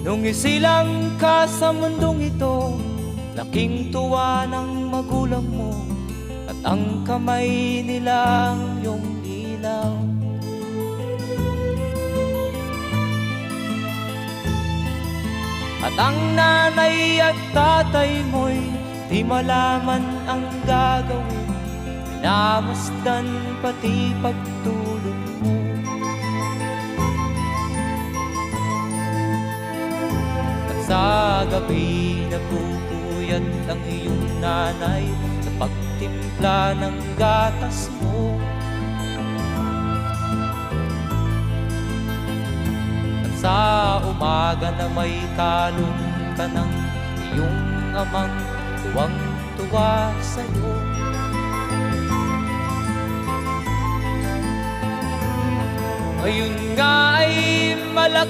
Nung isilang ka sa mundong ito, laking tuwa ng magulang mo, at ang kamay nila ang iyong ilaw. At ang nanay at tatay mo'y di malaman ang gagawin, minamasdan pati pagtulog mo. At sa gabi nagpupuyat ang iyong nanay sa pagtimpla ng gatas mo. At sa umaga na may kalong ka ng iyong amang tuwang-tuwa sa'yo. Ngayon nga ay malaki